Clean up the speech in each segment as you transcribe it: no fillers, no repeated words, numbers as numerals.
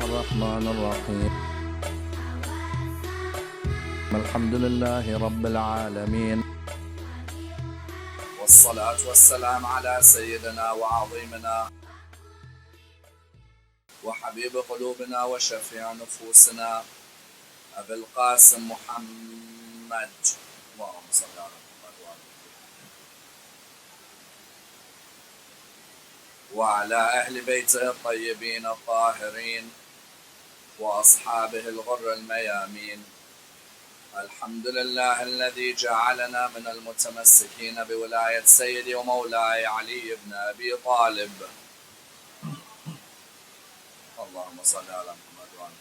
الرحمن الرحيم الحمد لله رب العالمين والصلاة والسلام على سيدنا وعظيمنا وحبيب قلوبنا وشفيع نفوسنا أبي القاسم محمد اللهم صل على محمد وعلى أهل بيته الطيبين الطاهرين وأصحابه الغر الميامين. الحمد لله الذي جعلنا من المتمسكين بولاية سيدي ومولاي علي بن أبي طالب. اللهم صل على محمد وعلى محمد.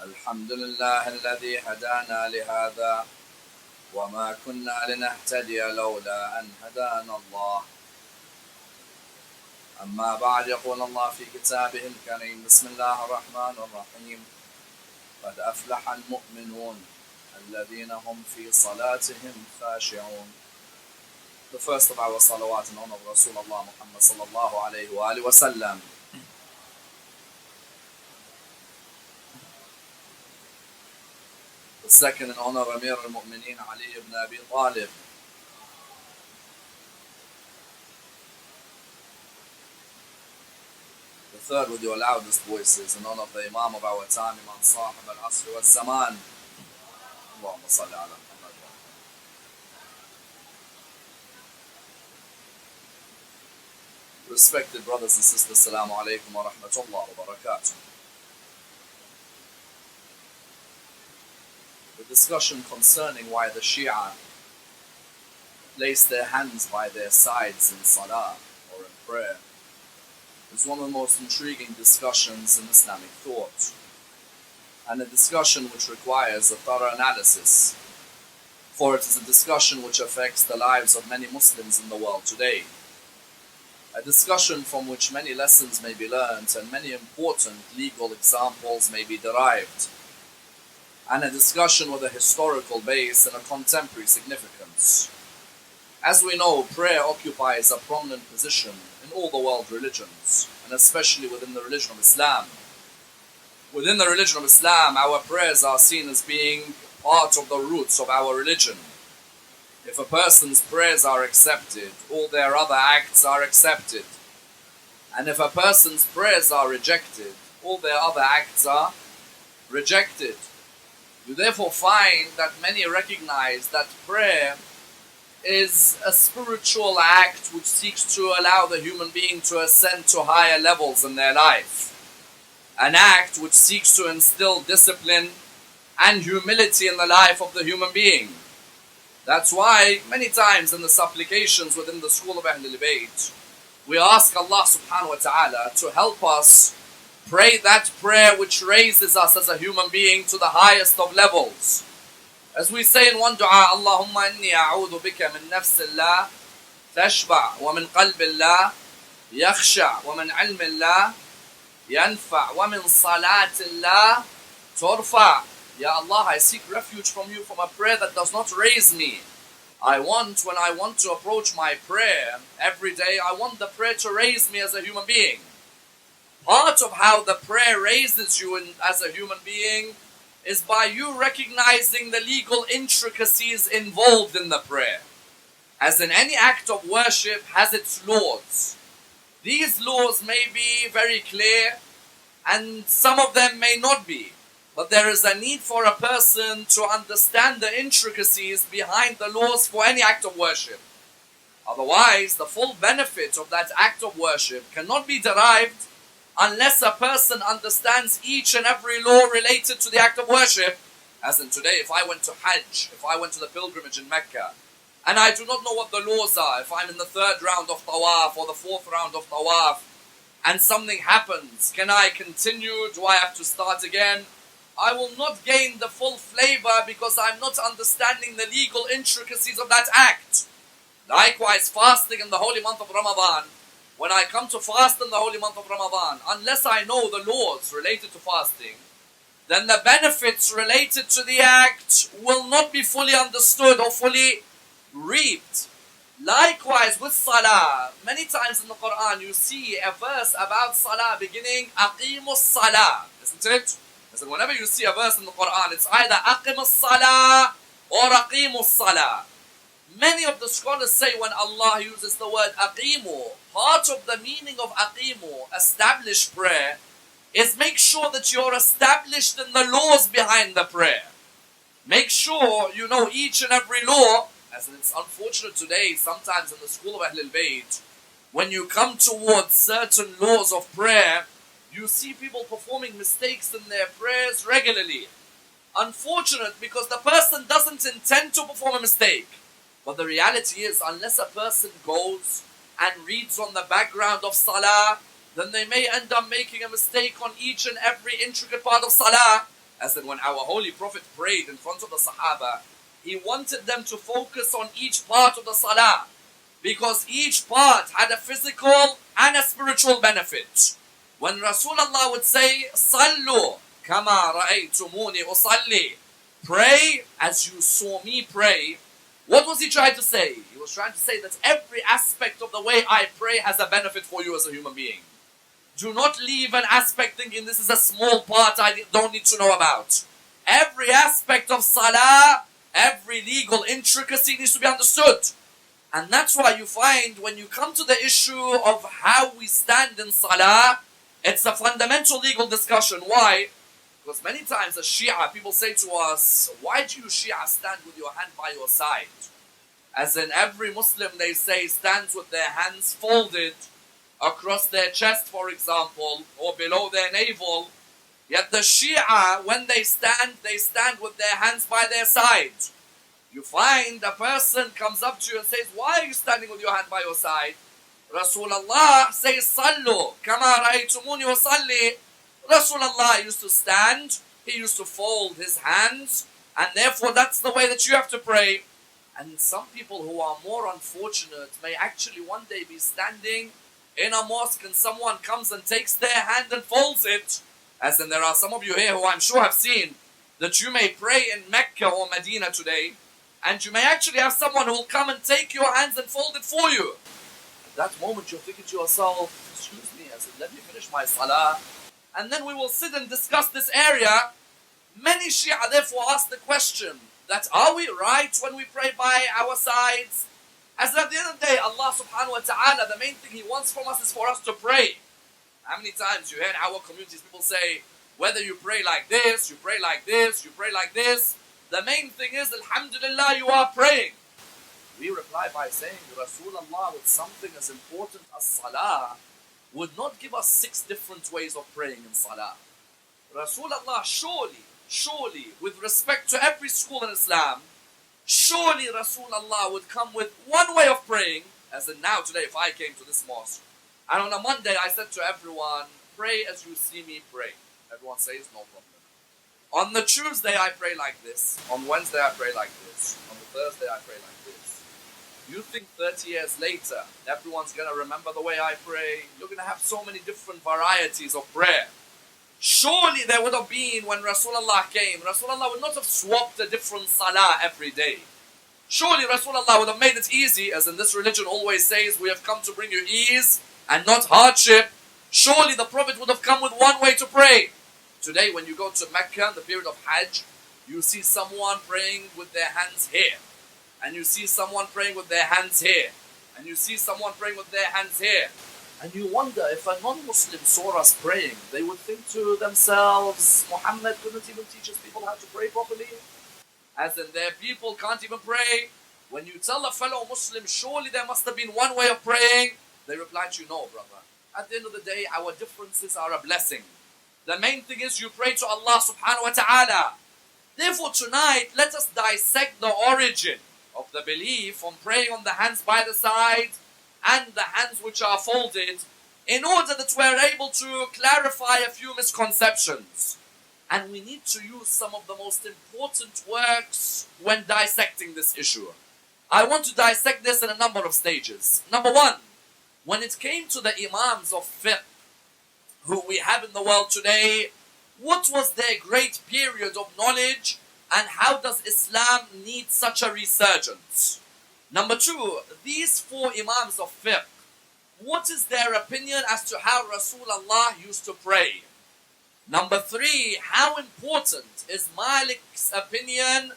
الحمد لله الذي هدانا لهذا وما كنا لنهتدي لولا أن هدانا الله. أما بعد، يقول الله في كتابه الكريم: بسم الله الرحمن الرحيم. قد أفلح المؤمنون الذين هم في صلاتهم خاشعون. The first of our salawat in honor of Rasulullah Muhammad sallallahu alayhi wa alihi wa sallam. The second in honor of Amir al-Mu'mineen Ali ibn Abi Talib. The third with your loudest voices in honor of the Imam of our time, Imam Sahib al-Asr wal-Zaman. Allahumma salli ala Muhammad. Respected brothers and sisters, Assalamu alaikum wa rahmatullah wa barakatuh. The discussion concerning why the Shia place their hands by their sides in salah or in prayer is one of the most intriguing discussions in Islamic thought, and a discussion which requires a thorough analysis, for it is a discussion which affects the lives of many Muslims in the world today. A discussion from which many lessons may be learned and many important legal examples may be derived, and a discussion with a historical base and a contemporary significance. As we know, prayer occupies a prominent position in all the world religions, and especially within the religion of Islam. Within the religion of Islam, our prayers are seen as being part of the roots of our religion. If a person's prayers are accepted, all their other acts are accepted. And if a person's prayers are rejected, all their other acts are rejected. You therefore find that many recognize that prayer is a spiritual act which seeks to allow the human being to ascend to higher levels in their life. An act which seeks to instill discipline and humility in the life of the human being. That's why many times in the supplications within the school of Ahlul Bayt, we ask Allah subhanahu wa ta'ala to help us pray that prayer which raises us as a human being to the highest of levels. As we say in one dua, Allahumma inni a'udhu bika min nafs Allah tashba' wa min qalb Allah yakhsha' wa min ilm Allah yanfa' wa min salat Allah turfa'. Ya Allah, I seek refuge from you from a prayer that does not raise me. When I want to approach my prayer every day, I want the prayer to raise me as a human being. Part of how the prayer raises you as a human being is by you recognizing the legal intricacies involved in the prayer. As in any act of worship has its laws. These laws may be very clear and some of them may not be. But there is a need for a person to understand the intricacies behind the laws for any act of worship. Otherwise, the full benefit of that act of worship cannot be derived unless a person understands each and every law related to the act of worship. As in today, if I went to Hajj, if I went to the pilgrimage in Mecca, and I do not know what the laws are, if I'm in the third round of Tawaf or the fourth round of Tawaf, and something happens, can I continue? Do I have to start again? I will not gain the full flavor because I'm not understanding the legal intricacies of that act. Likewise, fasting in the holy month of Ramadan. When I come to fast in the holy month of Ramadan, unless I know the laws related to fasting, then the benefits related to the act will not be fully understood or fully reaped. Likewise with salah, many times in the Quran you see a verse about salah beginning aqimus salah, isn't it? So whenever you see a verse in the Quran, it's either aqimus salah or aqimus salah. Many of the scholars say when Allah uses the word aqimu, part of the meaning of aqimu, establish prayer, is make sure that you're established in the laws behind the prayer. Make sure you know each and every law. As it's unfortunate today, sometimes in the school of Ahlul Bayt, when you come towards certain laws of prayer, you see people performing mistakes in their prayers regularly. Unfortunate because the person doesn't intend to perform a mistake. But the reality is, unless a person goes and reads on the background of salah, then they may end up making a mistake on each and every intricate part of salah. As in when our Holy Prophet prayed in front of the Sahaba, he wanted them to focus on each part of the salah, because each part had a physical and a spiritual benefit. When Rasulullah would say, Sallu kama ra'aytumuni usalli, pray as you saw me pray, what was he trying to say? He was trying to say that every aspect of the way I pray has a benefit for you as a human being. Do not leave an aspect thinking this is a small part I don't need to know about. Every aspect of salah, every legal intricacy needs to be understood. And that's why you find when you come to the issue of how we stand in salah, it's a fundamental legal discussion. Why? Because many times as Shia, people say to us, why do you Shia stand with your hand by your side? As in every Muslim, they say, stands with their hands folded across their chest, for example, or below their navel. Yet the Shia, when they stand with their hands by their side. You find a person comes up to you and says, why are you standing with your hand by your side? Rasulullah says, Sallu kama ra'aytumuni usalli. Rasulullah used to stand, he used to fold his hands, and therefore that's the way that you have to pray. And some people who are more unfortunate may actually one day be standing in a mosque and someone comes and takes their hand and folds it. As in there are some of you here who I'm sure have seen that you may pray in Mecca or Medina today, and you may actually have someone who will come and take your hands and fold it for you. At that moment you're thinking to yourself, excuse me, I said, let me finish my salah, and then we will sit and discuss this area. Many Shia therefore ask the question that are we right when we pray by our sides? As at the end of the day, Allah subhanahu wa ta'ala, the main thing He wants from us is for us to pray. How many times you hear in our communities people say, whether you pray like this, you pray like this, you pray like this, the main thing is, alhamdulillah, you are praying. We reply by saying, Rasulullah with something as important as salah would not give us 6 different ways of praying in salah. Rasulullah surely, with respect to every school in Islam, surely Rasulullah would come with one way of praying, as in now today if I came to this mosque, and on a Monday I said to everyone, pray as you see me pray. Everyone says, no problem. On the Tuesday I pray like this, on Wednesday I pray like this, on the Thursday I pray like this. You think 30 years later, everyone's going to remember the way I pray? You're going to have so many different varieties of prayer. Surely there would have been, when Rasulullah came, Rasulullah would not have swapped a different salah every day. Surely Rasulullah would have made it easy, as in this religion always says, we have come to bring you ease and not hardship. Surely the Prophet would have come with one way to pray. Today when you go to Mecca in the period of Hajj, you see someone praying with their hands here. And you see someone praying with their hands here. And you see someone praying with their hands here. And you wonder, if a non-Muslim saw us praying, they would think to themselves, Muhammad couldn't even teach his people how to pray properly. As in their people can't even pray. When you tell a fellow Muslim, surely there must have been one way of praying, they reply to you, no brother. At the end of the day, our differences are a blessing. The main thing is you pray to Allah subhanahu wa ta'ala. Therefore tonight, let us dissect the origin of the belief on praying on the hands by the side and the hands which are folded, in order that we're able to clarify a few misconceptions. And we need to use some of the most important works when dissecting this issue. I want to dissect this in a number of stages. Number 1, when it came to the Imams of fiqh who we have in the world today, what was their great period of knowledge and how does Islam need such a resurgence? Number two, these four Imams of fiqh, what is their opinion as to how Rasulullah used to pray? Number three, how important is Malik's opinion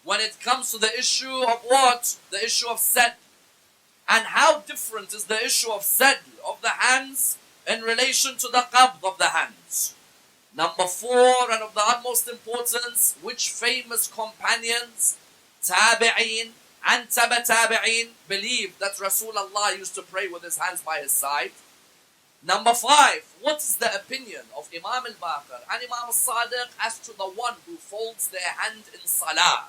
when it comes to the issue of what? The issue of sadl. And how different is the issue of sadl, of the hands, in relation to the qabd of the hands? Number four, and of the utmost importance, which famous companions, tabi'een and tabi'een, believed that Rasulullah used to pray with his hands by his side? Number five, what is the opinion of Imam al-Baqir and Imam al-Sadiq as to the one who folds their hand in salah?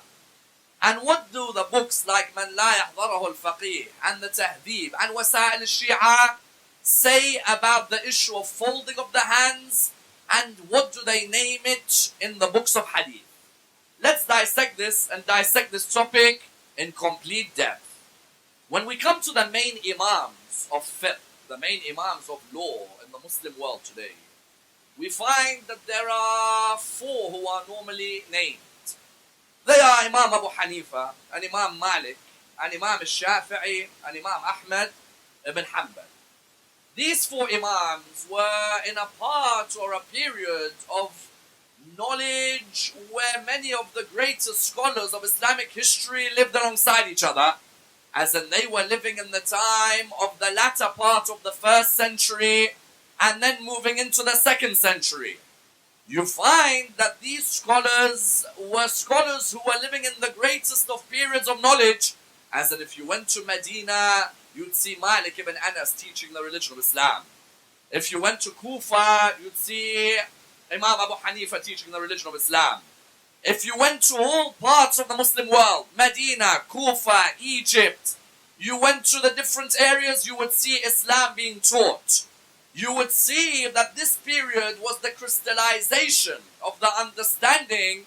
And what do the books like Man La Yahdarahu al-Faqih and the Tahdhib and Wasa'il al-Shi'a say about the issue of folding of the hands, and what do they name it in the books of hadith? Let's dissect this and dissect this topic in complete depth. When we come to the main Imams of fiqh, the main Imams of law in the Muslim world today, we find that there are four who are normally named. They are Imam Abu Hanifa, and Imam Malik, and Imam al-Shafi'i, and Imam Ahmad ibn Hanbal. These four Imams were in a part or a period of knowledge where many of the greatest scholars of Islamic history lived alongside each other, as in they were living in the time of the latter part of the 1st century and then moving into the 2nd century. You find that these scholars were scholars who were living in the greatest of periods of knowledge, as in if you went to Medina, you'd see Malik ibn Anas teaching the religion of Islam. If you went to Kufa, you'd see Imam Abu Hanifa teaching the religion of Islam. If you went to all parts of the Muslim world, Medina, Kufa, Egypt, you went to the different areas, you would see Islam being taught. You would see that this period was the crystallization of the understanding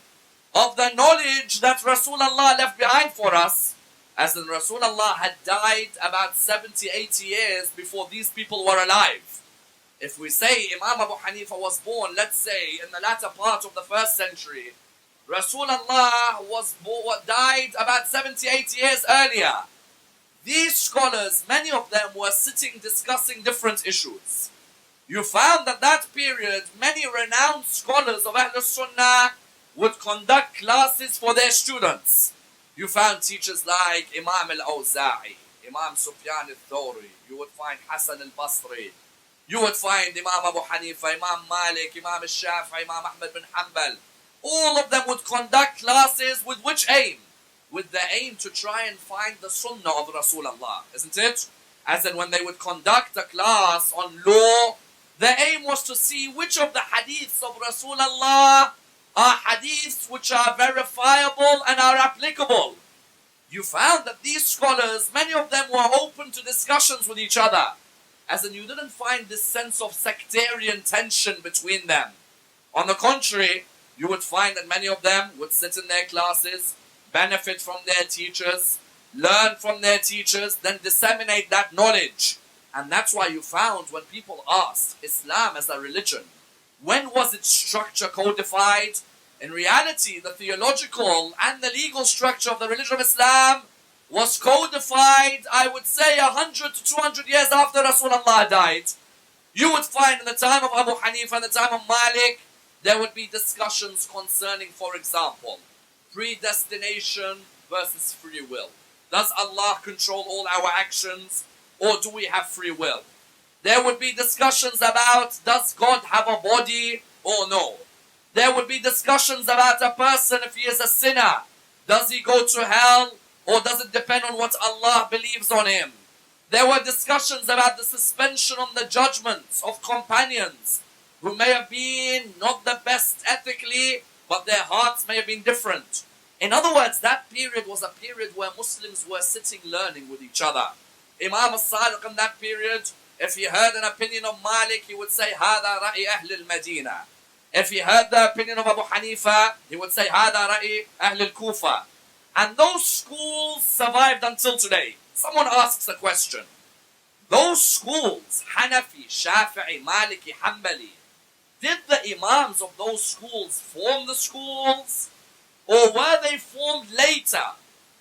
of the knowledge that Rasulullah left behind for us, as in Rasulullah had died about 70, 80 years before these people were alive. If we say Imam Abu Hanifa was born, let's say, in the latter part of the 1st century, Rasulullah died about 70, 80 years earlier. These scholars, many of them were sitting discussing different issues. You found that that period, many renowned scholars of Ahlul Sunnah would conduct classes for their students. You found teachers like Imam al-Awza'i, Imam Sufyan al-Thawri, you would find Hassan al-Basri, you would find Imam Abu Hanifa, Imam Malik, Imam al-Shafi'i, Imam Ahmad bin Hanbal. All of them would conduct classes with which aim? With the aim to try and find the sunnah of Rasulullah, isn't it? As in when they would conduct a class on law, the aim was to see which of the hadiths of Rasulullah are hadiths which are verifiable and are applicable. You found that these scholars, many of them were open to discussions with each other, as in you didn't find this sense of sectarian tension between them. On the contrary, you would find that many of them would sit in their classes, benefit from their teachers, learn from their teachers, then disseminate that knowledge. And that's why you found when people ask Islam as a religion, when was its structure codified? In reality, the theological and the legal structure of the religion of Islam was codified, I would say, 100 to 200 years after Rasulullah died. You would find in the time of Abu Hanifa and the time of Malik, there would be discussions concerning, for example, predestination versus free will. Does Allah control all our actions, or do we have free will? There would be discussions about, does God have a body or no? There would be discussions about a person, if he is a sinner, does he go to hell, or does it depend on what Allah believes on him? There were discussions about the suspension on the judgments of companions who may have been not the best ethically, but their hearts may have been different. In other words, that period was a period where Muslims were sitting learning with each other. Imam al-Sadiq in that period, if he heard an opinion of Malik, he would say, هذا رأي أهل المدينة. If he heard the opinion of Abu Hanifa, he would say, هذا رأي أهل الكوفة. And those schools survived until today. Someone asks a question. Those schools, Hanafi, Shafi'i, Maliki, Hanbali, did the imams of those schools form the schools? Or were they formed later?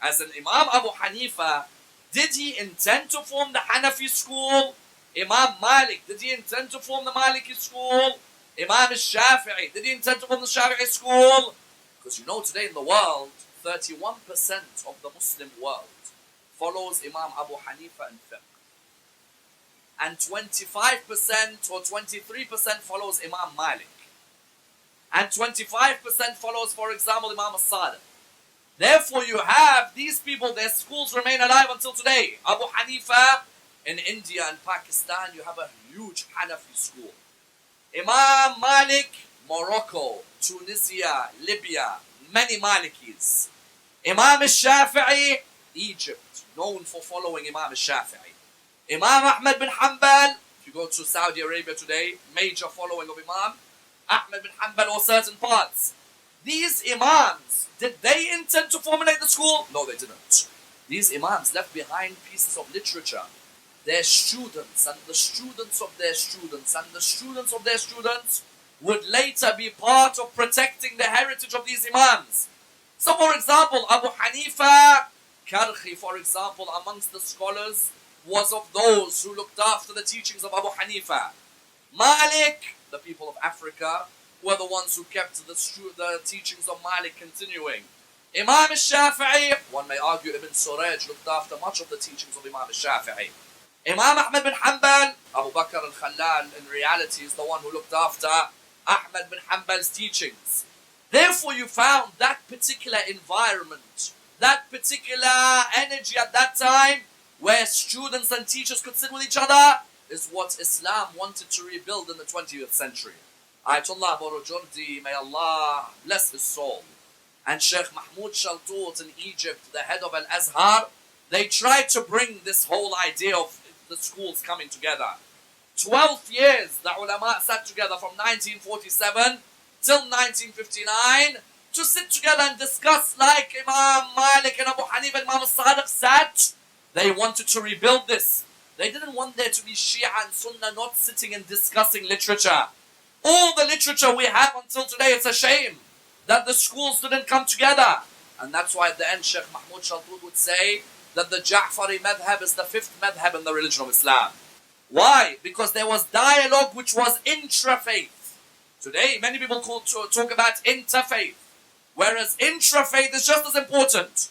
As in Imam Abu Hanifa, Did he intend to form the Hanafi school? Imam Malik, did he intend to form the Maliki school? Imam al-Shafi'i, did he intend to form the Shafi'i school? Because you know today in the world, 31% of the Muslim world follows Imam Abu Hanifa in fiqh. And 25% or 23% follows Imam Malik. And 25% follows, for example, Imam al-Sadiq. Therefore, you have these people, their schools remain alive until today. Abu Hanifa in India and Pakistan, you have a huge Hanafi school. Imam Malik, Morocco, Tunisia, Libya, many Malikis. Imam al-Shafi'i, Egypt, known for following Imam al-Shafi'i. Imam Ahmad bin Hanbal, if you go to Saudi Arabia today, major following of Imam Ahmad bin Hanbal or certain parts. These Imams, did they intend to formulate the school? No, they didn't. These Imams left behind pieces of literature. Their students and the students of their students and the students of their students would later be part of protecting the heritage of these Imams. So for example, Abu Hanifa, Karhi for example, amongst the scholars, was of those who looked after the teachings of Abu Hanifa. Malik, the people of Africa, were the ones who kept the teachings of Malik continuing. Imam al-Shafi'i, one may argue Ibn Suraj looked after much of the teachings of Imam al-Shafi'i. Imam Ahmad bin Hanbal, Abu Bakr al-Khalal, in reality is the one who looked after Ahmad bin Hanbal's teachings. Therefore you found that particular environment, that particular energy at that time, where students and teachers could sit with each other, is what Islam wanted to rebuild in the 20th century. Ayatollah Borojordi, may Allah bless his soul, and Sheikh Mahmoud Shaltut in Egypt, the head of Al-Azhar, they tried to bring this whole idea of the schools coming together. 12 years the ulama sat together from 1947 till 1959 to sit together and discuss, like Imam Malik and Abu Hanifa and Imam al-Sadiq sat. They wanted to rebuild this. They didn't want there to be Shia and Sunnah not sitting and discussing literature. All the literature we have until today, it's a shame that the schools didn't come together. And that's why at the end Sheikh Mahmoud Shaltut would say that the Ja'fari madhab is the 5th madhab in the religion of Islam. Why? Because there was dialogue which was intra-faith. Today many people talk about interfaith, whereas intra-faith is just as important.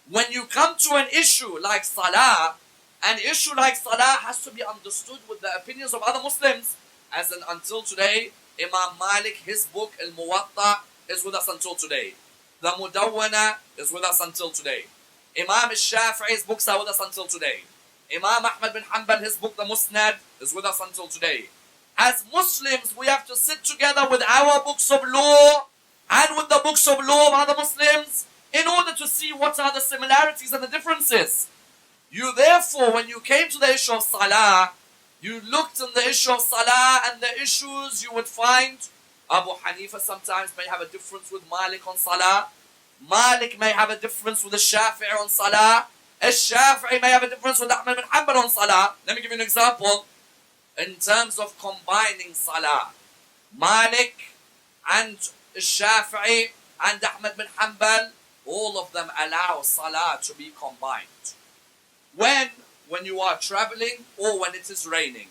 When you come to an issue like Salah, an issue like Salah has to be understood with the opinions of other Muslims. As in, until today, Imam Malik, his book Al-Muwatta is with us until today. The Mudawwana is with us until today. Imam al-Shafi'i's books are with us until today. Imam Ahmad bin Hanbal, his book, the Musnad, is with us until today. As Muslims, we have to sit together with our books of law and with the books of law of other Muslims in order to see what are the similarities and the differences. You therefore, when you came to the issue of Salah, you looked in the issue of Salah and the issues you would find. Abu Hanifa sometimes may have a difference with Malik on Salah. Malik may have a difference with the Shafi'i on Salah. Al-Shafi'i may have a difference with Ahmad bin Hanbal on Salah. Let me give you an example. In terms of combining Salah, Malik and Al-Shafi'i and Ahmad bin Hanbal, all of them allow Salah to be combined. When you are traveling or when it is raining.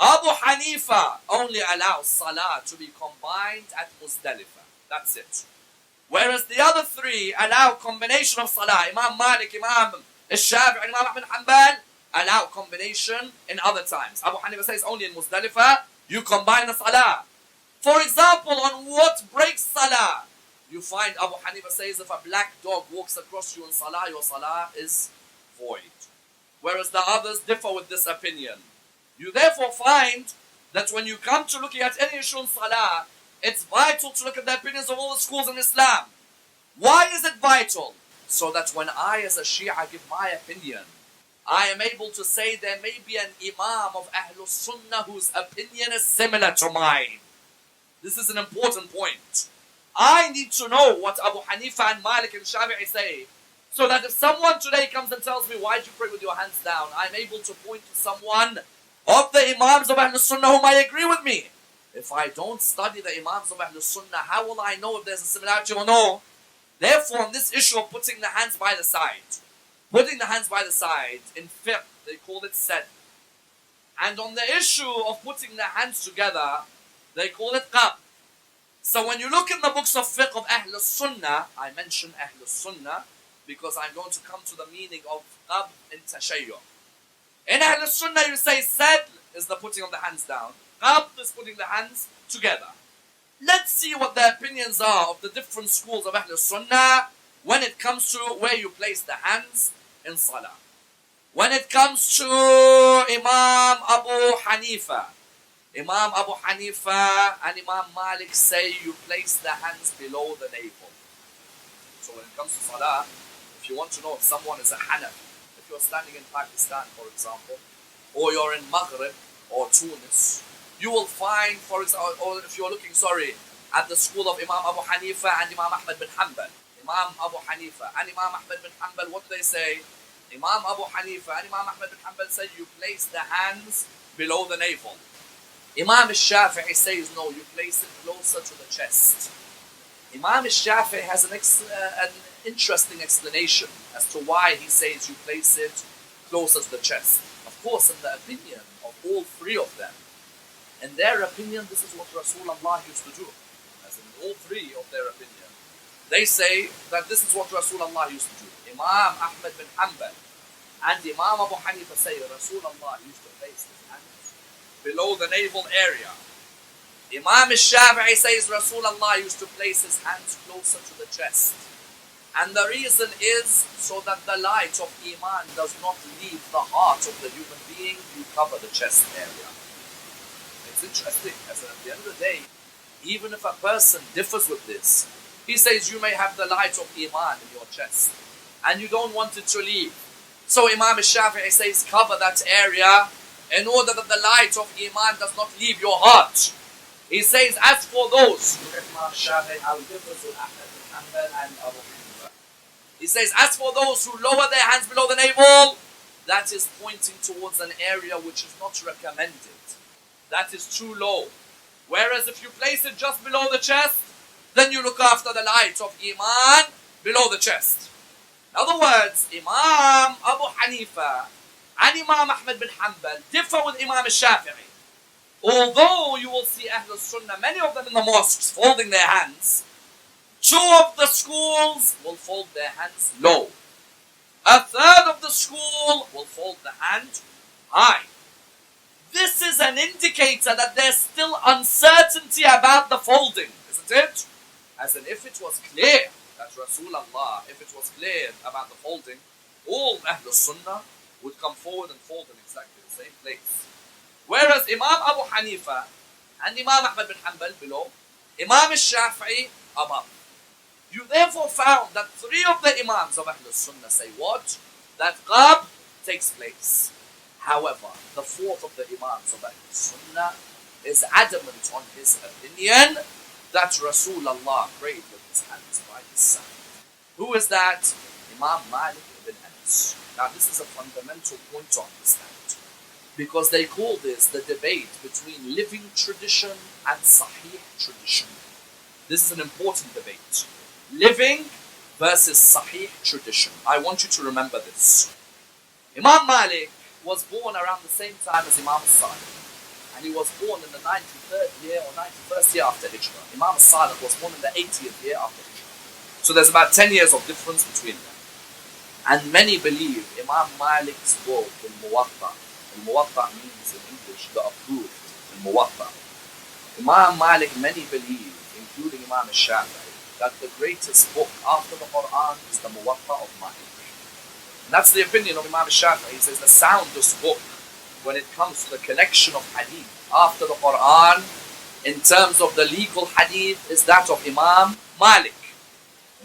Abu Hanifa only allows Salah to be combined at Muzdalifah. That's it. Whereas the other three allow combination of Salah. Imam Malik, Imam al-Shafi'i, and Imam Ahmad bin Hanbal allow combination in other times. Abu Hanifa says only in Muzdalifah you combine the Salah. For example, on what breaks Salah? You find Abu Hanifa says if a black dog walks across you in Salah, your Salah is void. Whereas the others differ with this opinion. You therefore find that when you come to looking at any issue in Salah, it's vital to look at the opinions of all the schools in Islam. Why is it vital? So that when I as a Shia give my opinion, I am able to say there may be an Imam of Ahlul Sunnah whose opinion is similar to mine. This is an important point. I need to know what Abu Hanifa and Malik and Shafi'i say, so that if someone today comes and tells me, why do you pray with your hands down? I'm able to point to someone of the Imams of Ahlul Sunnah who might agree with me. If I don't study the Imams of Ahlul Sunnah, how will I know if there's a similarity or no? Therefore, on this issue of putting the hands by the side, Putting the hands by the side, in fiqh, they call it sad. And on the issue of putting the hands together, they call it qab. So when you look in the books of fiqh of Ahlul Sunnah, I mention Ahlul Sunnah because I'm going to come to the meaning of qab in tashayyu'. In Ahlul Sunnah you say sad is the putting of the hands down. Qab is putting the hands together. Let's see what the opinions are of the different schools of Ahlul Sunnah when it comes to where you place the hands in Salah. When it comes to Imam Abu Hanifa, Imam Abu Hanifa and Imam Malik say you place the hands below the navel. So when it comes to Salah, if you want to know if someone is a Hanafi, if you're standing in Pakistan, for example, or you're in Maghrib or Tunis, you will find, for example, or if you're looking, at the school of Imam Abu Hanifa and Imam Ahmad bin Hanbal. Imam Abu Hanifa and Imam Ahmad bin Hanbal, what do they say? Imam Abu Hanifa and Imam Ahmad bin Hanbal say you place the hands below the navel. Imam al-Shafi'i says no, you place it closer to the chest. Imam al-Shafi'i has an interesting explanation as to why he says you place it closer to the chest. Of course, in the opinion of all three of them, in their opinion, this is what Rasulullah used to do. As in all three of their opinion, they say that this is what Rasulullah used to do. Imam Ahmad bin Hanbal and Imam Abu Hanifa say Rasulullah used to place his hands below the navel area. Imam al-Shafi'i says Rasulullah used to place his hands closer to the chest. And the reason is so that the light of Iman does not leave the heart of the human being, you cover the chest area. It's interesting, as at the end of the day, even if a person differs with this, he says you may have the light of Iman in your chest, and you don't want it to leave. So Imam al-Shafi'i says cover that area in order that the light of Iman does not leave your heart. He says, as for those, look at Imam al-Shafi'i, how he differs with Ahmad bin Hanbal and Abu Hanifa. He says, as for those who lower their hands below the navel, that is pointing towards an area which is not recommended. That is too low. Whereas if you place it just below the chest, then you look after the light of Iman below the chest. In other words, Imam Abu Hanifa and Imam Ahmad bin Hanbal differ with Imam al-Shafi'i. Although you will see Ahlul Sunnah, many of them in the mosques folding their hands, two of the schools will fold their hands low. A third of the school will fold the hand high. This is an indicator that there's still uncertainty about the folding, isn't it? As in, if it was clear that Rasulullah, if it was clear about the folding, all Ahlul Sunnah would come forward and fold in exactly the same place. Whereas Imam Abu Hanifa and Imam Ahmad bin Hanbal below, Imam al-Shafi'i above. You therefore found that three of the Imams of Ahlul Sunnah say what? That qab takes place. However, the fourth of the Imams of Ahlul Sunnah is adamant on his opinion that Rasulullah prayed with his hands by his side. Who is that? Imam Malik ibn Anas. Now this is a fundamental point to understand, because they call this the debate between living tradition and sahih tradition. This is an important debate. Living versus sahih tradition. I want you to remember this. Imam Malik was born around the same time as Imam al-Sadiq, and he was born in the 93rd year or 91st year after Hijrah. Imam al-Sadiq was born in the 80th year after Hijrah. So there's about 10 years of difference between them. And many believe Imam Malik's book, al-Muwatta. Al-Muwatta means in English the approved, al-Muwatta. Imam Malik, many believe, including Imam al-Shafi'i, that the greatest book after the Quran is the Muwatta of Malik. And that's the opinion of Imam al-Shafi'i. He says the soundest book when it comes to the collection of hadith after the Quran, in terms of the legal hadith, is that of Imam Malik.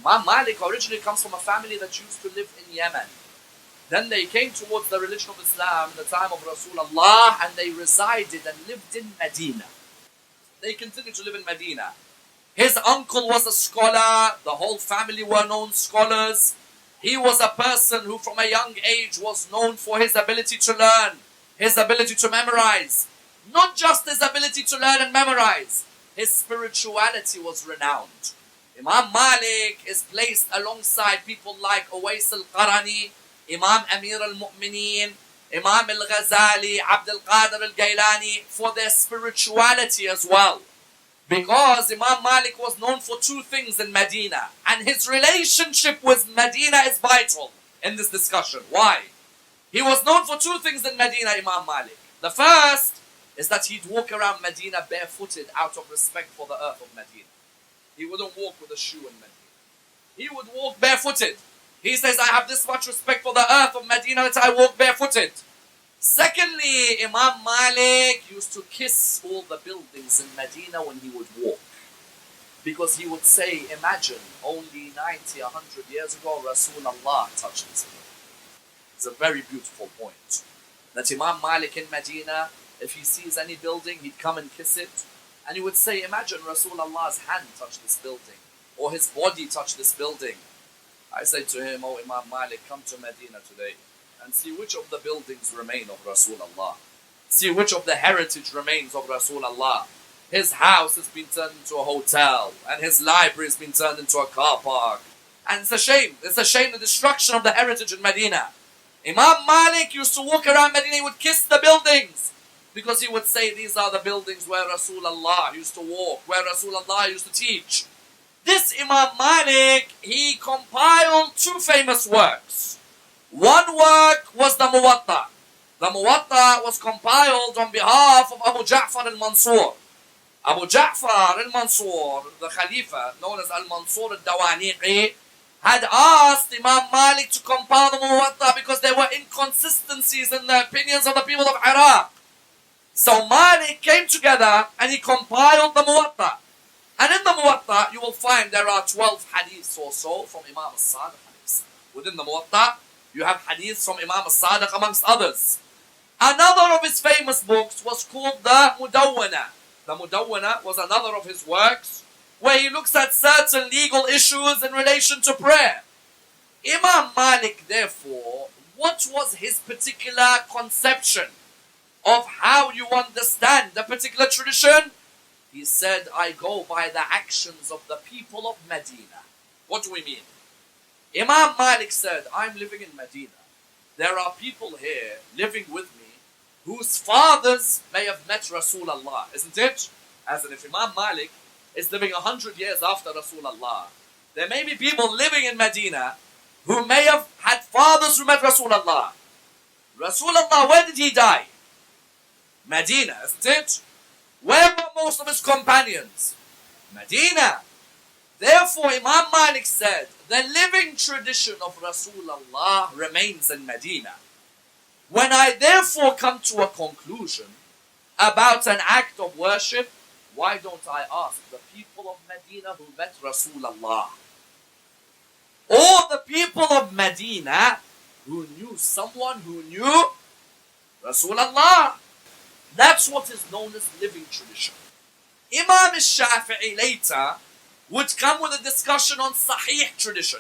Imam Malik originally comes from a family that used to live in Yemen. Then they came towards the religion of Islam in the time of Rasulullah, and they resided and lived in Medina. They continued to live in Medina. His uncle was a scholar, the whole family were known scholars. He was a person who from a young age was known for his ability to learn, his ability to memorize. Not just his ability to learn and memorize, his spirituality was renowned. Imam Malik is placed alongside people like Uwais al-Qarani, Imam Amir al-Mu'mineen, Imam al-Ghazali, Abdul Qadir al-Gailani, for their spirituality as well. Because Imam Malik was known for two things in Medina, and his relationship with Medina is vital in this discussion. Why? He was known for two things in Medina, Imam Malik. The first is that he'd walk around Medina barefooted out of respect for the earth of Medina. He wouldn't walk with a shoe in Medina. He would walk barefooted. He says, I have this much respect for the earth of Medina that I walk barefooted. Secondly, Imam Malik used to kiss all the buildings in Medina when he would walk. Because he would say, imagine, only 90, 100 years ago, Rasulullah touched this building. It's a very beautiful point. That Imam Malik in Medina, if he sees any building, he'd come and kiss it. And he would say, imagine Rasulullah's hand touched this building, or his body touched this building. I said to him, oh Imam Malik, come to Medina today and see which of the buildings remain of Rasulullah. See which of the heritage remains of Rasulullah. His house has been turned into a hotel, and his library has been turned into a car park. And it's a shame. It's a shame, the destruction of the heritage in Medina. Imam Malik used to walk around Medina, he would kiss the buildings. Because he would say, these are the buildings where Rasulullah used to walk, where Rasulullah used to teach. This Imam Malik, he compiled two famous works. One work was the Muwatta. The Muwatta was compiled on behalf of Abu Ja'far al-Mansur. Abu Ja'far al-Mansur, the Khalifa, known as al-Mansur al-Dawaniqi, had asked Imam Malik to compile the Muwatta because there were inconsistencies in the opinions of the people of Iraq. So Malik came together and he compiled the Muwatta. And in the Muwatta, you will find there are 12 hadiths or so from Imam al-Sadiq. Within the Muwatta, you have hadiths from Imam al-Sadiq amongst others. Another of his famous books was called the Mudawwana. The Mudawwana was another of his works where he looks at certain legal issues in relation to prayer. Imam Malik, therefore, what was his particular conception of how you understand the particular tradition? He said, I go by the actions of the people of Medina. What do we mean? Imam Malik said, I'm living in Medina. There are people here living with me whose fathers may have met Rasulullah, isn't it? As in, if Imam Malik is living 100 years after Rasulullah, there may be people living in Medina who may have had fathers who met Rasulullah. Rasulullah, where did he die? Medina, isn't it? Where were most of his companions? Medina. Therefore, Imam Malik said, the living tradition of Rasulullah remains in Medina. When I therefore come to a conclusion about an act of worship, why don't I ask the people of Medina who met Rasulullah? Or the people of Medina who knew someone who knew Rasulullah? That's what is known as living tradition. Imam al-Shafi'i later would come with a discussion on Sahih tradition.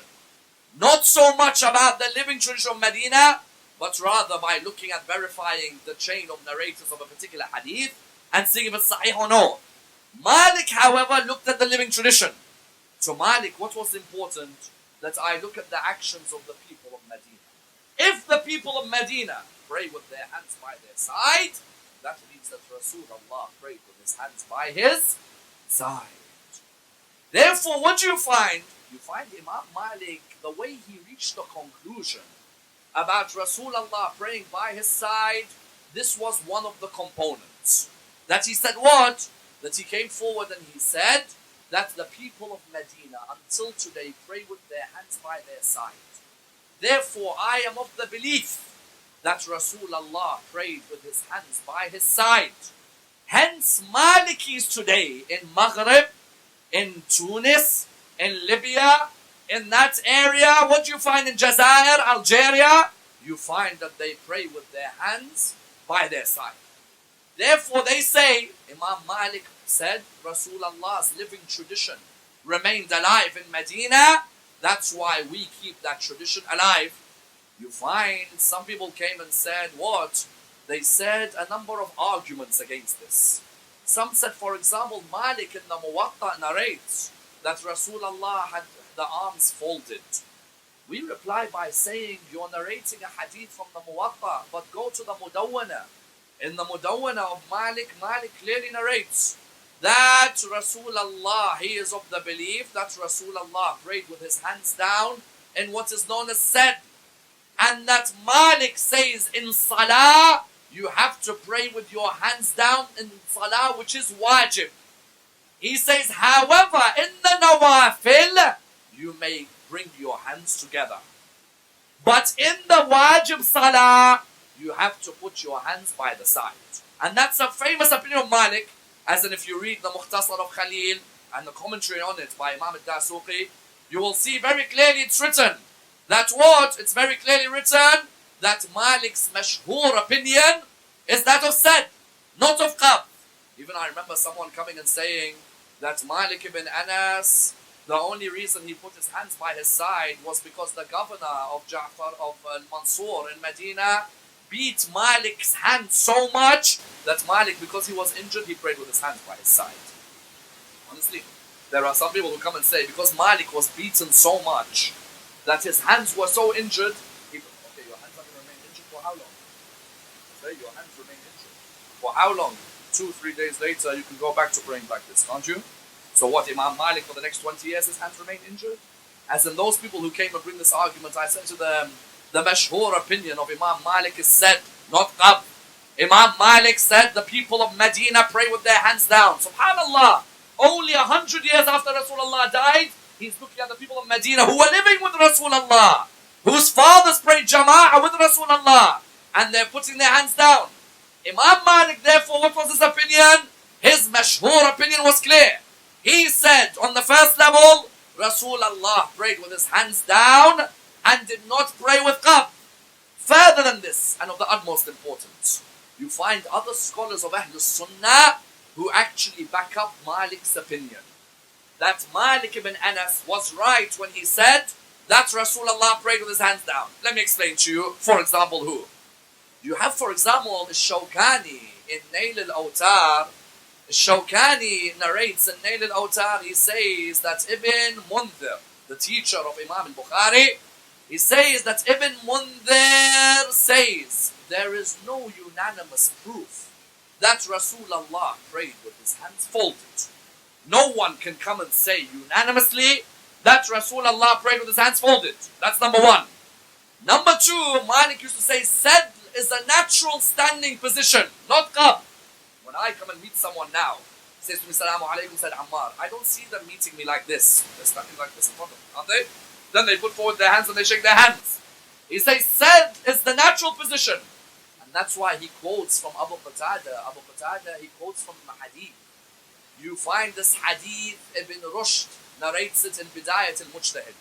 Not so much about the living tradition of Medina, but rather by looking at verifying the chain of narrators of a particular hadith and seeing if it's Sahih or no. Malik, however, looked at the living tradition. To Malik, what was important? That I look at the actions of the people of Medina. If the people of Medina pray with their hands by their side, that means that Rasulullah prayed with his hands by his side. Therefore, what do you find? You find Imam Malik, the way he reached the conclusion about Rasulullah praying by his side, this was one of the components. That he said what? That he came forward and he said that the people of Medina until today pray with their hands by their side. Therefore, I am of the belief that Rasulullah prayed with his hands by his side. Hence, Malikis today in Maghrib, in Tunis, in Libya, in that area, what you find in Jazair, Algeria, you find that they pray with their hands by their side. Therefore, they say, Imam Malik said, Rasulullah's living tradition remained alive in Medina. That's why we keep that tradition alive. You find some people came and said, what? They said a number of arguments against this. Some said, for example, Malik in the Muwatta narrates that Rasulullah had the arms folded. We reply by saying, you're narrating a hadith from the Muwatta, but go to the Mudawwana. In the Mudawwana of Malik, Malik clearly narrates that Rasulullah, he is of the belief that Rasulullah prayed with his hands down in what is known as said. And that Malik says in Salah, you have to pray with your hands down in Salah, which is wajib. He says, however, in the Nawafil, you may bring your hands together. But in the wajib Salah, you have to put your hands by the side. And that's a famous opinion of Malik, as in if you read the Mukhtasar of Khalil and the commentary on it by Imam al-Dasuqi, you will see very clearly it's written that what? It's very clearly written that Malik's mashhur opinion is that of said, not of qab. Even I remember someone coming and saying that Malik ibn Anas, the only reason he put his hands by his side was because the governor of Ja'far of Mansur in Medina beat Malik's hand so much that Malik, because he was injured, he prayed with his hands by his side. Honestly, there are some people who come and say because Malik was beaten so much that his hands were so injured, okay, your hands are going to remain injured for how long? Say your hands remain injured. For how long? 2-3 days later, you can go back to praying like this, can't you? So what, Imam Malik for the next 20 years, his hands remain injured? As in those people who came and bring this argument, I said to them, the mashhur opinion of Imam Malik is said, not qab. Imam Malik said the people of Medina pray with their hands down. SubhanAllah, only 100 years after Rasulullah died, he's looking at the people of Medina who were living with Rasulullah, whose fathers prayed Jama'ah with Rasulullah, and they're putting their hands down. Imam Malik, therefore, what was his opinion? His mashhur opinion was clear. He said, on the first level, Rasulullah prayed with his hands down and did not pray with qab. Further than this, and of the utmost importance, you find other scholars of Ahlul Sunnah who actually back up Malik's opinion. That Malik ibn Anas was right when he said that Rasulullah prayed with his hands down. Let me explain to you, for example, who? You have, for example, Shawkani in Nail al-Awtar. Shawkani narrates in Nail al-Awtar, he says that Ibn Mundhir, the teacher of Imam al-Bukhari, he says that Ibn Mundhir says there is no unanimous proof that Rasulullah prayed with his hands folded. No one can come and say unanimously that Rasulullah prayed with his hands folded. That's number one. Number two, Malik used to say, said is a natural standing position, not qab. When I come and meet someone now, says to me, Salamu alaikum, said Ammar, I don't see them meeting me like this. They're standing like this in front of me, aren't they? Then they put forward their hands and they shake their hands. He says, said is the natural position. And that's why he quotes from Abu Qatada. Abu Qatada, he quotes from the hadith. You find this hadith, Ibn Rushd narrates it in Bidayat al-Mujtahid.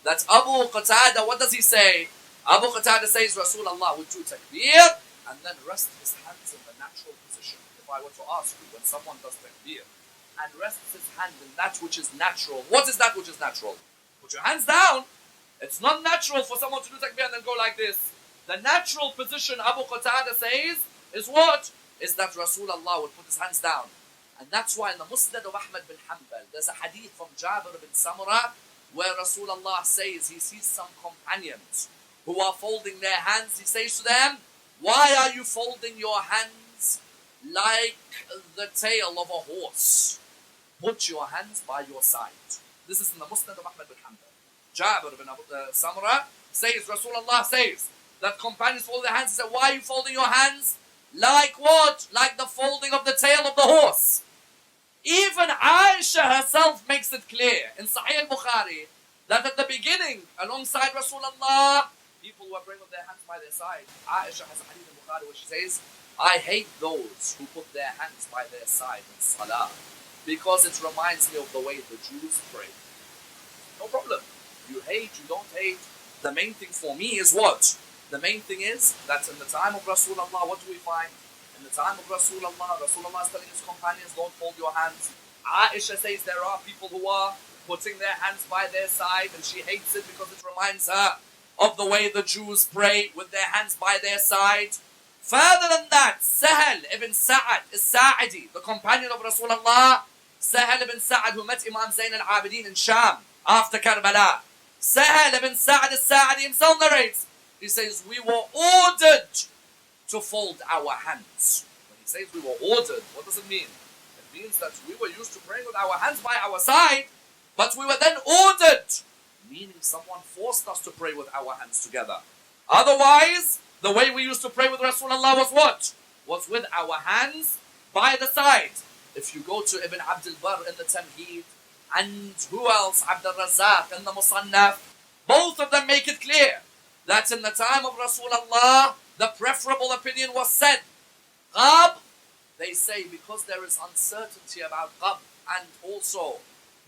That Abu Qatada, what does he say? Abu Qatada says Rasulullah would do takbir and then rest his hands in the natural position. If I were to ask you, when someone does takbir and rests his hand in that which is natural, what is that which is natural? Put your hands down. It's not natural for someone to do takbir and then go like this. The natural position, Abu Qatada says, is what? Is that Rasulullah would put his hands down. And that's why in the Musnad of Ahmad bin Hanbal, there's a hadith from Jabir bin Samurah where Rasulullah says he sees some companions who are folding their hands. He says to them, why are you folding your hands like the tail of a horse? Put your hands by your side. This is in the Musnad of Ahmad bin Hanbal. Jabir bin Samurah says, Rasulullah says that companions fold their hands. He said, why are you folding your hands? Like what? Like the folding of the tail of the horse. Even Aisha herself makes it clear in Sahih al-Bukhari that at the beginning, alongside Rasulullah, people were praying with their hands by their side. Aisha has a hadith in Bukhari where she says, I hate those who put their hands by their side in Salah because it reminds me of the way the Jews pray. No problem. You hate, you don't hate. The main thing for me is what? The main thing is that in the time of Rasulullah, what do we find? In the time of Rasulullah, Rasulullah is telling his companions, don't fold your hands. Aisha says there are people who are putting their hands by their side and she hates it because it reminds her of the way the Jews pray with their hands by their side. Further than that, Sahal ibn Sa'ad al-Sa'idi, the companion of Rasulullah, Sahal ibn Sa'ad who met Imam Zayn al-Abidin in Sham after Karbala. Sahal ibn Sa'd al-Sa'di himself narrates. He says, we were ordered to fold our hands. When he says we were ordered, what does it mean? It means that we were used to praying with our hands by our side, but we were then ordered, meaning someone forced us to pray with our hands together. Otherwise, the way we used to pray with Rasulullah was what? Was with our hands by the side. If you go to Ibn Abdul Barr in the Tamheed, and who else? Abdul Razak in the Musannaf, both of them make it clear that in the time of Rasulullah, the preferable opinion was said. Qab, they say, because there is uncertainty about Qab, and also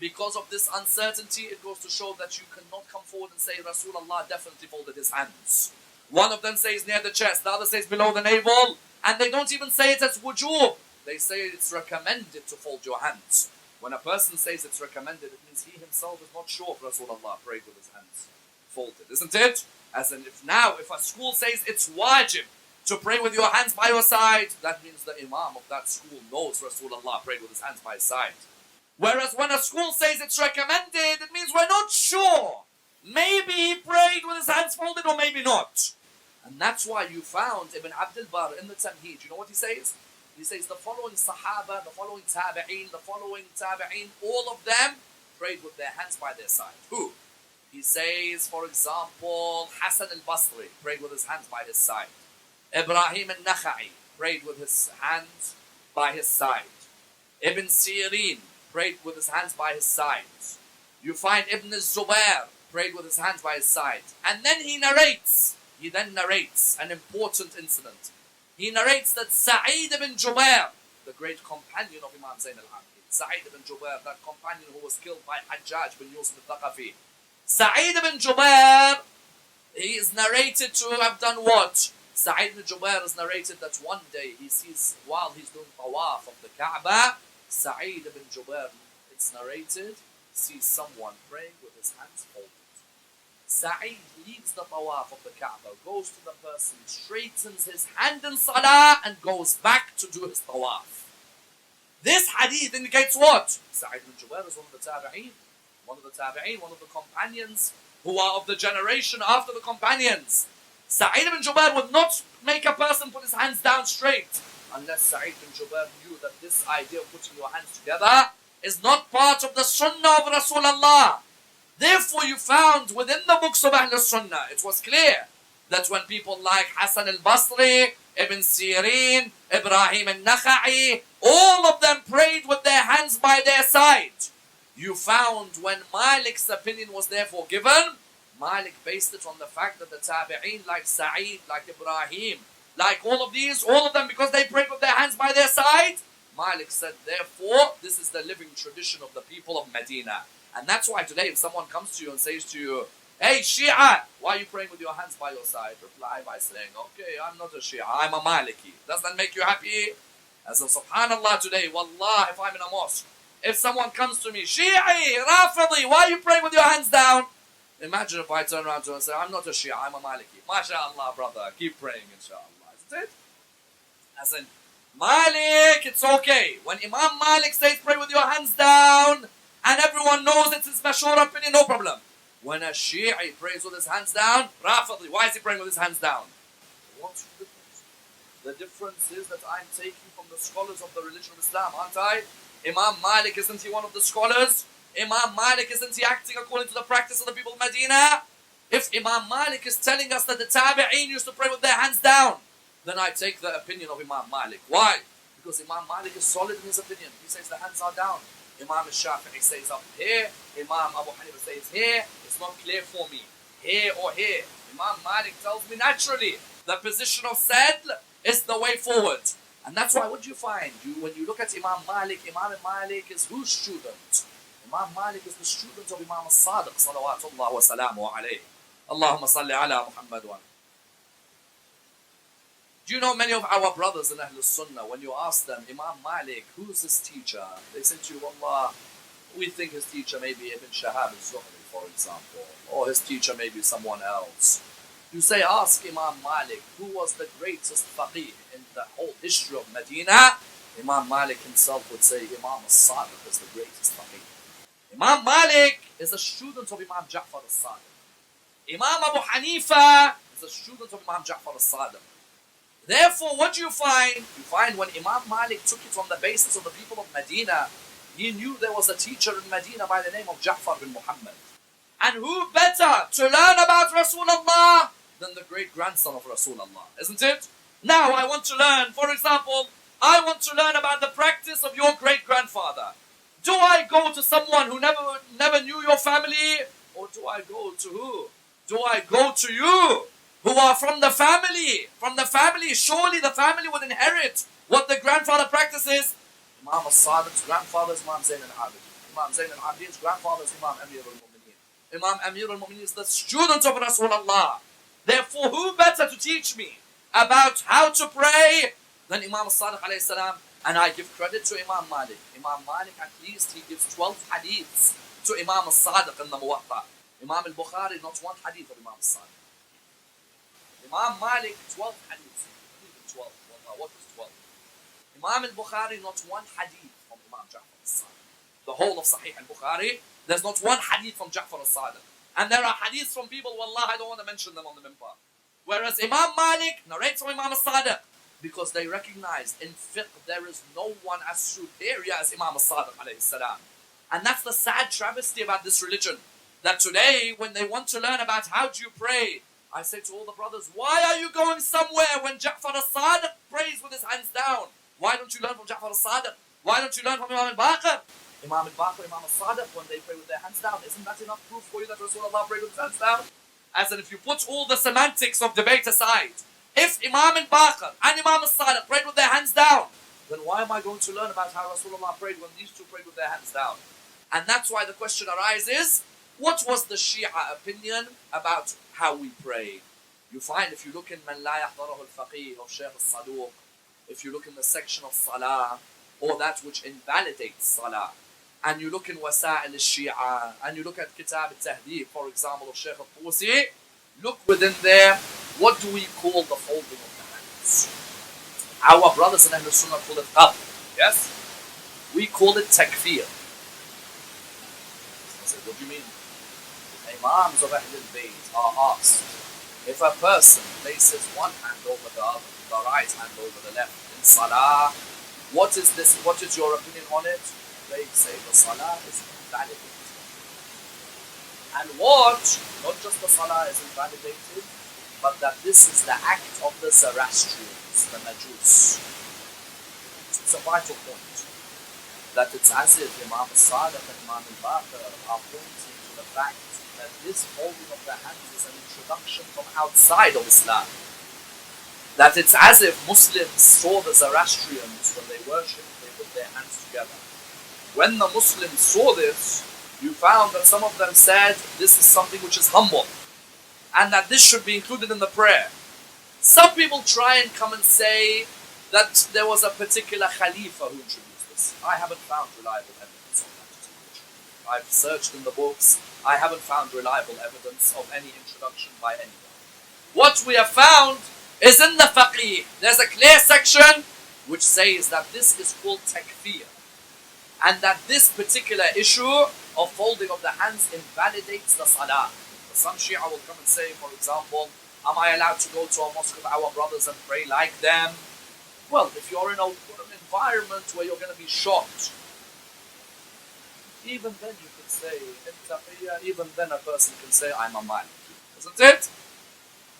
because of this uncertainty, it goes to show that you cannot come forward and say Rasulullah definitely folded his hands. One of them says near the chest, the other says below the navel, and they don't even say it as wujub. They say it's recommended to fold your hands. When a person says it's recommended, it means he himself is not sure if Rasulullah prayed with his hands folded, isn't it? As in, if a school says it's wajib to pray with your hands by your side, that means the imam of that school knows Rasulullah prayed with his hands by his side. Whereas when a school says it's recommended, it means we're not sure. Maybe he prayed with his hands folded or maybe not. And that's why you found Ibn Abdul Barr in the Tamheed. You know what he says? He says the following Sahaba, the following Tabi'een, all of them prayed with their hands by their side. Who? He says, for example, Hassan al-Basri prayed with his hands by his side. Ibrahim al-Nakha'i prayed with his hands by his side. Ibn Sirin prayed with his hands by his side. You find Ibn al-Zubair prayed with his hands by his side. And then he then narrates an important incident. He narrates that Sa'id ibn Jubair, the great companion of Imam Zayn al-Abidin, Sa'id ibn Jubair, that companion who was killed by Hajjaj bin Yusuf al-Thaqafi. Sa'id ibn Jubair, he is narrated to have done what? Sa'id ibn Jubair is narrated that one day he sees, while he's doing tawaf of the Kaaba, Sa'id ibn Jubair, it's narrated, sees someone praying with his hands folded. Sa'id leaves the tawaf of the Kaaba, goes to the person, straightens his hand in salah, and goes back to do his tawaf. This hadith indicates what? Sa'id ibn Jubair is one of the Tabi'een, one of the companions who are of the generation after the companions. Sa'id ibn Jubair would not make a person put his hands down straight unless Sa'id ibn Jubair knew that this idea of putting your hands together is not part of the sunnah of Rasulullah. Therefore you found within the books of Ahl Sunnah, it was clear that when people like Hassan al-Basri, Ibn Sirin, Ibrahim al-Nakha'i, all of them prayed with their hands by their side. You found when Malik's opinion was therefore given, Malik based it on the fact that the Tabi'een like Sa'id, like Ibrahim, like all of them, because they prayed with their hands by their side, Malik said, therefore, this is the living tradition of the people of Medina. And that's why today if someone comes to you and says to you, hey Shia, why are you praying with your hands by your side? Reply by saying, okay, I'm not a Shia, I'm a Maliki. Does that make you happy? As in subhanallah today, wallah, if I'm in a mosque, if someone comes to me, Shi'i, Rafidi, why are you praying with your hands down? Imagine if I turn around to him and say, I'm not a Shia, I'm a Maliki. MashaAllah, brother, keep praying, inshallah. Isn't it? As in, Malik, it's okay. When Imam Malik says pray with your hands down, and everyone knows it's his mashhur opinion, no problem. When a Shi'i prays with his hands down, Rafidi, why is he praying with his hands down? What's the difference? The difference is that I'm taking from the scholars of the religion of Islam, aren't I? Imam Malik, isn't he one of the scholars? Imam Malik, isn't he acting according to the practice of the people of Medina? If Imam Malik is telling us that the Tabi'een used to pray with their hands down, then I take the opinion of Imam Malik. Why? Because Imam Malik is solid in his opinion. He says the hands are down. Imam Shafi'i says up here. Imam Abu Hanifa says here. It's not clear for me. Here or here. Imam Malik tells me naturally the position of Sadl is the way forward. And that's why what do you find? When you look at Imam Malik is whose student? Imam Malik is the student of Imam al-Sadiq salawatullah wa salamu alayhi. Allahumma salli ala Muhammad wa. Do you know many of our brothers in Ahl Sunnah, when you ask them, Imam Malik, who's his teacher? They say to you, Wallah, we think his teacher may be Ibn Shahab al-Zuhri, for example, or his teacher may be someone else. You say, ask Imam Malik, who was the greatest faqih in the whole history of Medina? Imam Malik himself would say, Imam al-Sadiq is the greatest faqih. Imam Malik is a student of Imam Ja'far al-Sadiq. Imam Abu Hanifa is a student of Imam Ja'far al-Sadiq. Therefore, what do you find? You find when Imam Malik took it on the basis of the people of Medina, he knew there was a teacher in Medina by the name of Ja'far bin Muhammad. And who better to learn about Rasulullah than the great-grandson of Rasulullah, isn't it? Now I want to learn, for example, I want to learn about the practice of your great-grandfather. Do I go to someone who never knew your family? Or do I go to who? Do I go to you, who are from the family? From the family, surely the family would inherit what the grandfather practices. Imam al-Sadiq's grandfather is Imam Zayn al-Abidin. Imam Zayn al-Abidin's grandfather is Imam Amir al-Mu'mineen. Imam Amir al-Mu'mineen is the student of Rasulullah. Therefore, who better to teach me about how to pray than Imam al-Sadiq alayhi salam? And I give credit to Imam Malik. Imam Malik, at least, he gives 12 hadiths to Imam al-Sadiq in the Muwatta. Imam al-Bukhari, not one hadith of Imam al-Sadiq. Imam Malik, 12 hadiths. Even 12. What was 12? Imam al-Bukhari, not one hadith from Imam Ja'far al-Sadiq. The whole of Sahih al-Bukhari, there's not one hadith from Ja'far al-Sadiq. And there are hadiths from people, wallah, I don't want to mention them on the minbar. Whereas Imam Malik narrates from Imam al-Sadiq, because they recognize in fiqh there is no one as superior as Imam al-Sadiq alayhi salam. And that's the sad travesty about this religion. That today, when they want to learn about how do you pray, I say to all the brothers, why are you going somewhere when Ja'far al-Sadiq prays with his hands down? Why don't you learn from Ja'far al-Sadiq? Why don't you learn from Imam al-Baqir? Imam al-Baqir, Imam al-Sadiq, when they pray with their hands down, isn't that enough proof for you that Rasulullah prayed with his hands down? As in, if you put all the semantics of debate aside, if Imam al-Baqir and Imam al-Sadiq prayed with their hands down, then why am I going to learn about how Rasulullah prayed when these two prayed with their hands down? And that's why the question arises, what was the Shia opinion about how we pray? You find, if you look in Man La Yahdarahu al-Faqih of Shaykh al-Saduq, if you look in the section of Salah, or that which invalidates Salah, and you look in Wasa'il al-Shia, and you look at Kitab al-Tahdib, for example, of Shaykh al-Tusi, look within there, what do we call the folding of the hands? Our brothers in Ahlul Sunnah call it qabd, yes? We call it takfir. I said, what do you mean? Imams of Ahlul Bayt are asked, if a person places one hand over the other, the right hand over the left in Salah, what is this? What is your opinion on it? They say the Salah is invalidated. And what? Not just the Salah is invalidated, but that this is the act of the Zoroastrians, the Majus. It's a vital point. That it's as if Imam al-Sadiq and Imam al-Baqir are pointing to the fact that this folding of the hands is an introduction from outside of Islam. That it's as if Muslims saw the Zoroastrians when they worshipped, they put their hands together. When the Muslims saw this, you found that some of them said this is something which is humble and that this should be included in the prayer. Some people try and come and say that there was a particular Khalifa who introduced this. I haven't found reliable evidence of that. I've searched in the books. I haven't found reliable evidence of any introduction by anyone. What we have found is in the Faqih. There's a clear section which says that this is called takfir, and that this particular issue of folding of the hands invalidates the Salah. Some Shia will come and say, for example, am I allowed to go to a mosque with our brothers and pray like them? Well, if you're in an environment where you're going to be shocked, even then you could say, in taqiyya, even then a person can say, I'm a Maliki. Isn't it?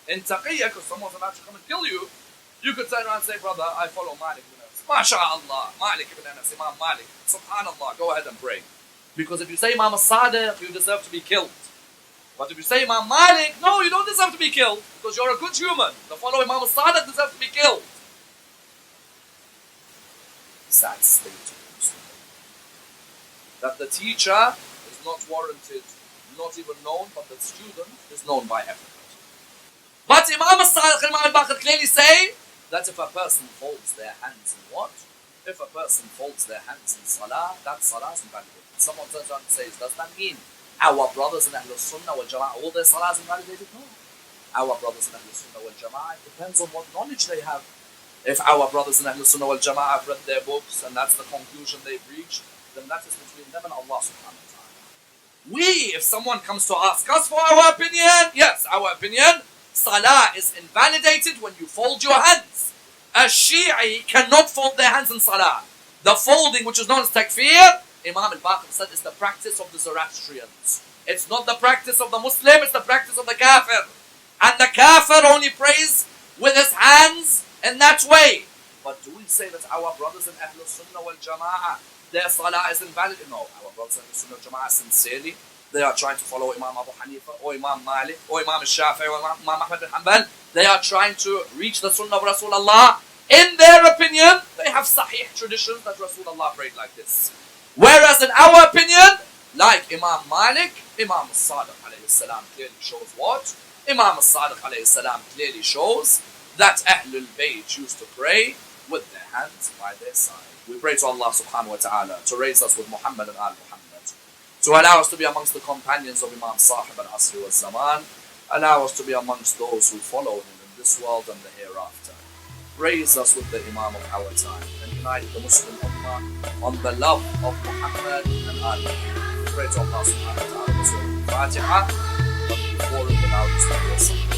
In taqiyya, because someone's about to come and kill you, you could turn around and say, brother, I follow Malik ibn Anas. MashaAllah, Malik ibn Anas, Imam Malik. Subhanallah, go ahead and pray. Because if you say Imam al-Sadiq, you deserve to be killed. But if you say Imam Malik, no, you don't deserve to be killed, because you're a good human. The follower Imam al-Sadiq deserves to be killed. Sad state of Muslim. That the teacher is not warranted, not even known, but the student is known by everybody. But Imam al-Sadiq and Imam al-Baqir clearly say that if a person folds their hands in what? If a person folds their hands in Salah, that Salah is invalidated. Someone turns around and says, does that mean our brothers in Ahlul Sunnah wal Jama'ah, all their Salah is invalidated? No. Our brothers in Ahlul Sunnah wal Jama'ah, it depends on what knowledge they have. If our brothers in Ahlul Sunnah wal Jama'ah have read their books and that's the conclusion they've reached, then that is between them and Allah subhanahu wa ta'ala. if someone comes to ask us for our opinion, yes, our opinion, salah is invalidated when you fold your hands. A Shi'i cannot fold their hands in salah. The folding, which is known as takfir, Imam al-Baqir said, is the practice of the Zoroastrians. It's not the practice of the Muslim, it's the practice of the kafir. And the kafir only prays with his hands in that way. But do we say that our brothers in Ahlul Sunnah wal Jama'ah, their salah is invalid? No, our brothers in Ahlul Sunnah wal Jama'ah sincerely, they are trying to follow Imam Abu Hanifa or Imam Malik or Imam Shafi'i or Imam Ahmad bin Hanbal. They are trying to reach the Sunnah of Rasulullah. In their opinion, they have sahih traditions that Rasulullah prayed like this. Whereas in our opinion, like Imam Malik, Imam al-Sadiq alayhi salam clearly shows what? Imam al-Sadiq alayhi salam clearly shows that Ahlul Bayt used to pray with their hands by their side. We pray to Allah subhanahu wa ta'ala to raise us with Muhammad and al-Muhammad, to allow us to be amongst the companions of Imam Sahib al-Asri wa Zaman, allow us to be amongst those who follow him in this world and the hereafter. Raise us with the Imam of our time and unite the Muslim Ummah on the love of Muhammad and Ali. We pray to Allah subhanahu wa ta'ala to Fatiha, but before it without us.